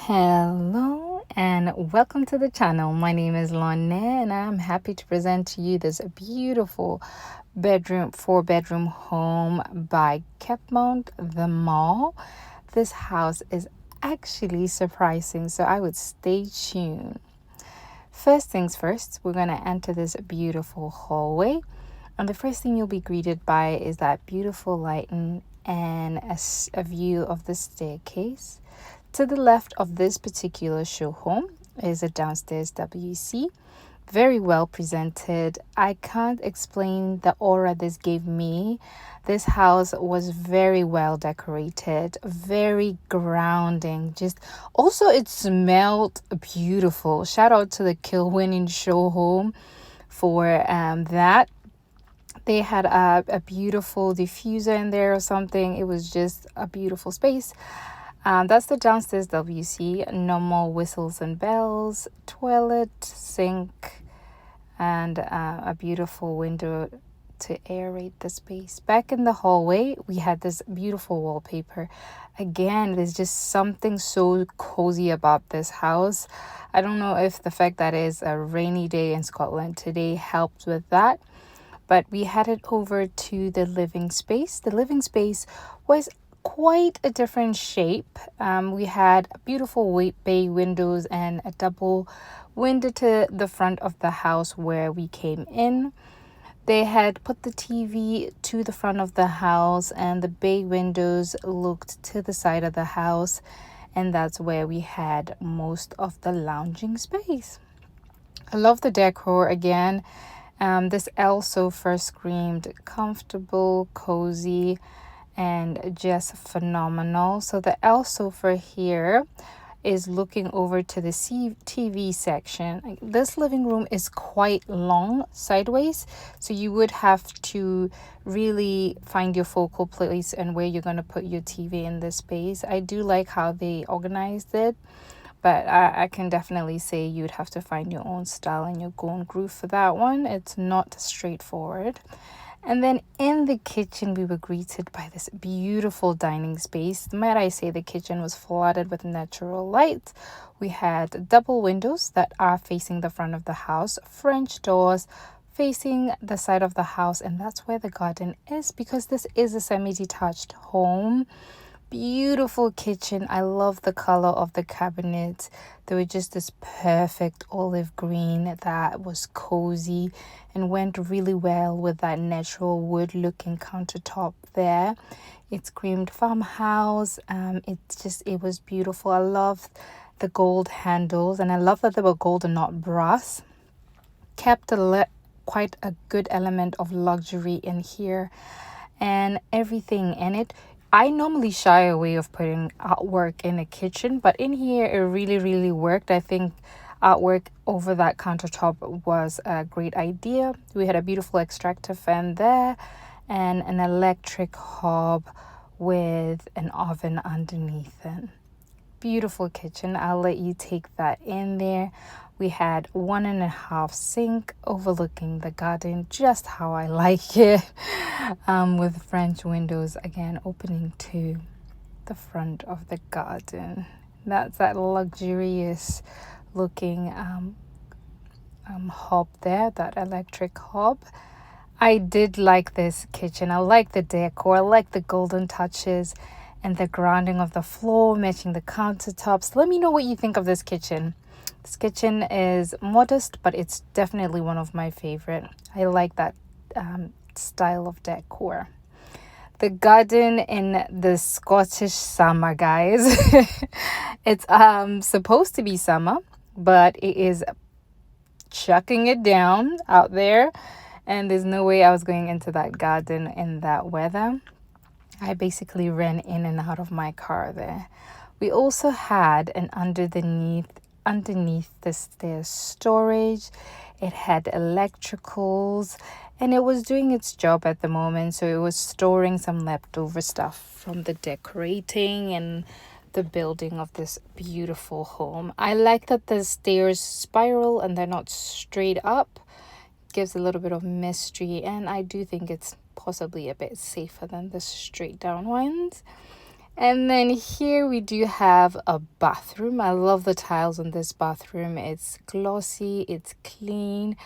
Hello and welcome to the channel. My name is Lonne and I'm happy to present to you this beautiful four bedroom home by Keepmoat Mull. This house is actually surprising, so I would stay tuned. First things first, we're going to enter this beautiful hallway, and the first thing you'll be greeted by is that beautiful lighting and a view of the staircase. To the left of this particular show home is a downstairs WC. Very well presented. I can't explain the aura this gave me. This house was very well decorated, very grounding. Just also it smelled beautiful. Shout out to the Kilwinning show home for that. They had a beautiful diffuser in there or something. It was just a beautiful space. That's the downstairs WC. No more whistles and bells. Toilet, sink, and a beautiful window to aerate the space. Back in the hallway, we had this beautiful wallpaper. Again, there's just something so cozy about this house. I don't know if the fact that it's a rainy day in Scotland today helped with that, but we headed over to the living space. The living space was quite a different shape. We had beautiful bay windows and a double window to the front of the house where we came in. They had put the TV to the front of the house, and the bay windows looked to the side of the house, and that's where we had most of the lounging space. I love the decor again. This L sofa screamed comfortable, cozy, and just phenomenal. So the L sofa here is looking over to the TV section. This living room is quite long sideways, so you would have to really find your focal place and where you're going to put your TV in this space. I do like how they organized it, but I can definitely say you'd have to find your own style and your own groove for that one. It's not straightforward. And then in the kitchen, we were greeted by this beautiful dining space. Might I say the kitchen was flooded with natural light. We had double windows that are facing the front of the house, French doors facing the side of the house, and that's where the garden is because this is a semi-detached home. Beautiful kitchen. I love the color of the cabinets. They were just this perfect olive green that was cozy and went really well with that natural wood looking countertop there. It screamed farmhouse. It was beautiful. I love the gold handles, and I love that they were gold and not brass. Kept quite a good element of luxury in here, and everything in it. I normally shy away of putting artwork in a kitchen, but in here it really worked. I think artwork over that countertop was a great idea. We had a beautiful extractor fan there and an electric hob with an oven underneath it. Beautiful kitchen. I'll let you take that in there. We had 1.5 sink overlooking the garden, just how I like it, with French windows again opening to the front of the garden. That's that luxurious looking hob there, that electric hob. I did like this kitchen. I like the decor. I like the golden touches and the grounding of the floor matching the countertops. Let me know what you think of this kitchen. This kitchen is modest, but it's definitely one of my favorite. I like that style of decor. The garden in the Scottish summer, guys. It's supposed to be summer, but it is chucking it down out there, and there's no way I was going into that garden in that weather. I basically ran in and out of my car there. We also had an underneath the stairs storage. It had electricals, and it was doing its job at the moment, so it was storing some leftover stuff from the decorating and the building of this beautiful home. I like that the stairs spiral and they're not straight up. It gives a little bit of mystery, and I do think it's possibly a bit safer than the straight down ones. And then here we do have a bathroom. I love the tiles on this bathroom. It's glossy, it's clean.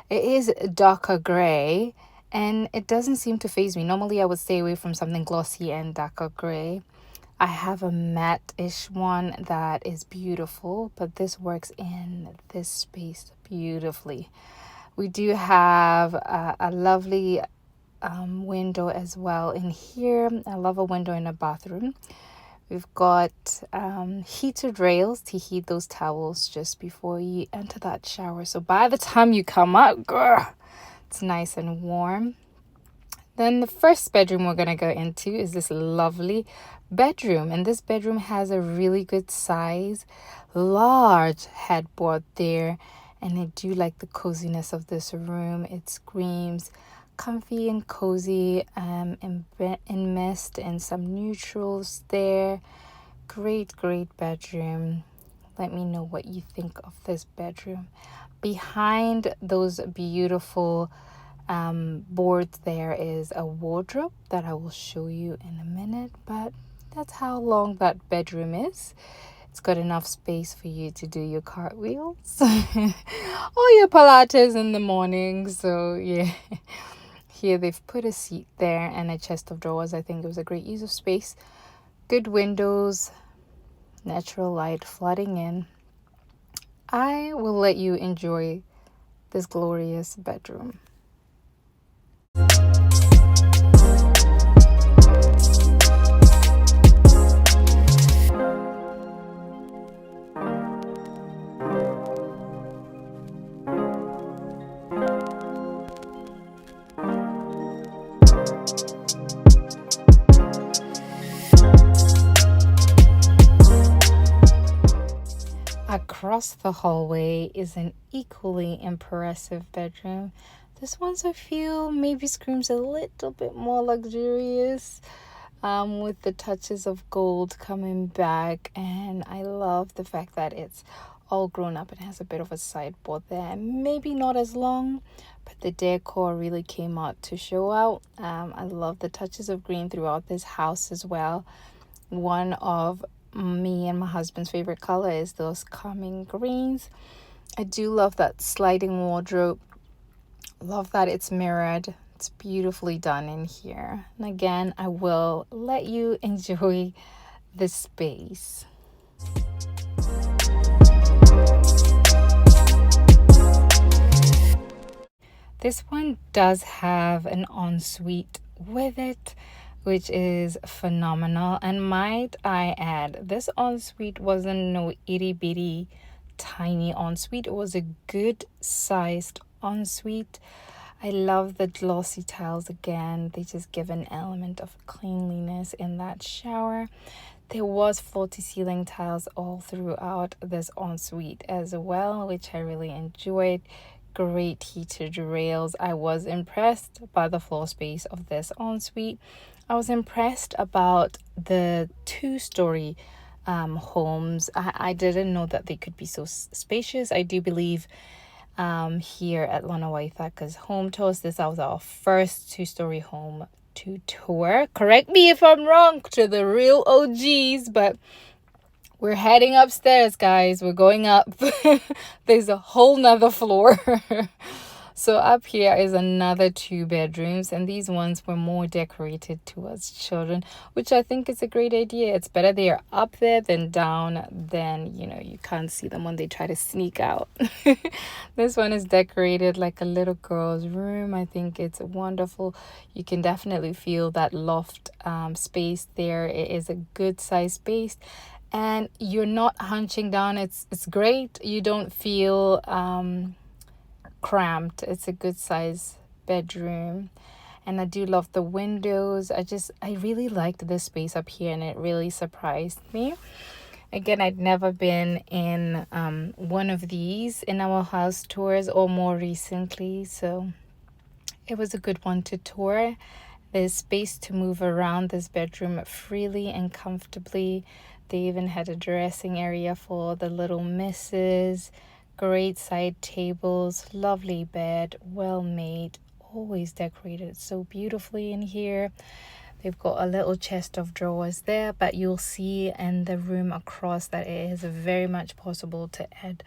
It is darker gray, and it doesn't seem to faze me. Normally I would stay away from something glossy and darker gray. I have a matte-ish one that is beautiful, but this works in this space beautifully. We do have a lovely window as well in here. I love a window in a bathroom. We've got heated rails to heat those towels just before you enter that shower. So by the time you come out, girl, it's nice and warm. Then the first bedroom we're going to go into is this lovely bedroom. And this bedroom has a really good size, large headboard there. And I do like the coziness of this room. It screams comfy and cozy, in mist and some neutrals there. Great bedroom. Let me know what you think of this bedroom. Behind those beautiful boards there is a wardrobe that I will show you in a minute, but that's how long that bedroom is. It's got enough space for you to do your cartwheels or your Pilates in the morning. So yeah, here they've put a seat there and a chest of drawers. I think it was a great use of space. Good windows, natural light flooding in. I will let you enjoy this glorious bedroom. Across the hallway is an equally impressive bedroom. This one I feel maybe screams a little bit more luxurious, with the touches of gold coming back. And I love the fact that it's all grown up and has a bit of a sideboard there. Maybe not as long, but the decor really came out to show out. I love the touches of green throughout this house as well. One of me and my husband's favorite color is those calming greens. I do love that sliding wardrobe. Love that it's mirrored. It's beautifully done in here. And again, I will let you enjoy the space. This one does have an ensuite with it, which is phenomenal. And might I add, this ensuite wasn't no itty bitty tiny ensuite. It was a good sized ensuite. I love the glossy tiles again. They just give an element of cleanliness in that shower. There was floor to ceiling tiles all throughout this ensuite as well, which I really enjoyed. Great heated rails. I was impressed by the floor space of this ensuite. I was impressed about the two-story homes. I didn't know that they could be so spacious. I do believe here at Lonawaithaka's home tours, this was our first two-story home to tour. Correct me if I'm wrong to the real OGs, but we're heading upstairs, guys. We're going up. There's a whole nother floor. So up here is another 2 bedrooms, and these ones were more decorated towards children, which I think is a great idea. It's better they are up there than down. Then, you can't see them when they try to sneak out. This one is decorated like a little girl's room. I think it's wonderful. You can definitely feel that loft space there. It is a good size space. And you're not hunching down. It's great. You don't feel cramped. It's a good size bedroom. And I do love the windows. I really liked this space up here, and it really surprised me. Again, I'd never been in one of these in our house tours or more recently, so it was a good one to tour. There's space to move around this bedroom freely and comfortably. They even had a dressing area for the little misses. Great side tables, lovely bed, well made, always decorated so beautifully in here. They've got a little chest of drawers there, but you'll see in the room across that it is very much possible to add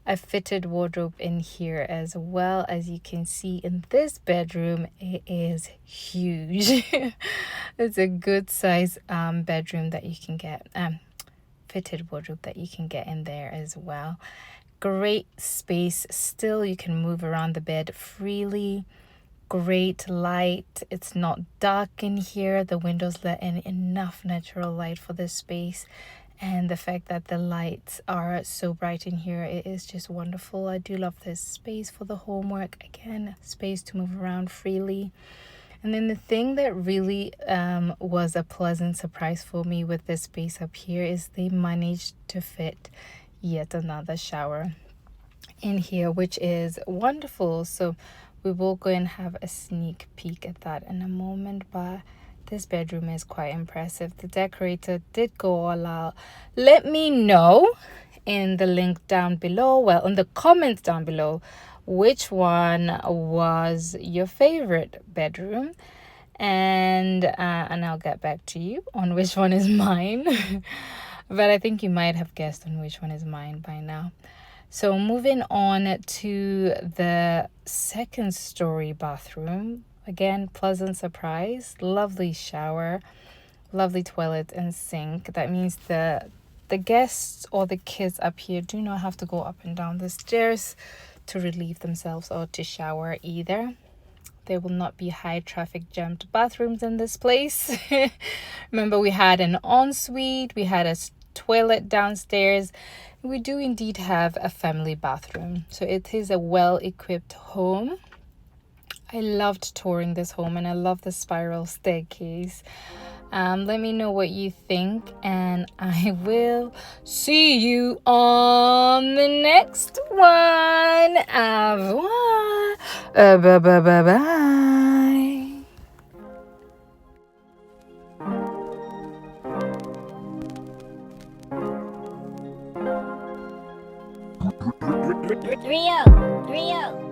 a fitted wardrobe in here as well. As you can see in this bedroom, it is huge. It's a good size bedroom that you can get, fitted wardrobe that you can get in there as well. Great space still, you can move around the bed freely. Great light, it's not dark in here, the windows let in enough natural light for this space, and the fact that the lights are so bright in here, it is just wonderful. I do love this space for the homework. Again, space to move around freely. And then the thing that really was a pleasant surprise for me with this space up here is they managed to fit yet another shower in here, which is wonderful. So we will go and have a sneak peek at that in a moment, but this bedroom is quite impressive. The decorator did go all out. Let me know in the link down below, well, in the comments down below, which one was your favorite bedroom, and I'll get back to you on which one is mine. But I think you might have guessed on which one is mine by now. So moving on to the second story bathroom. Again, pleasant surprise, lovely shower, lovely toilet and sink. That means the guests or the kids up here do not have to go up and down the stairs to relieve themselves or to shower either. There will not be high traffic jammed bathrooms in this place. Remember, we had an ensuite, we had a toilet downstairs. We do indeed have a family bathroom, so it is a well-equipped home. I loved touring this home, and I love the spiral staircase. Let me know what you think, and I will see you on the next one. Au revoir. Bye. Rio, Rio.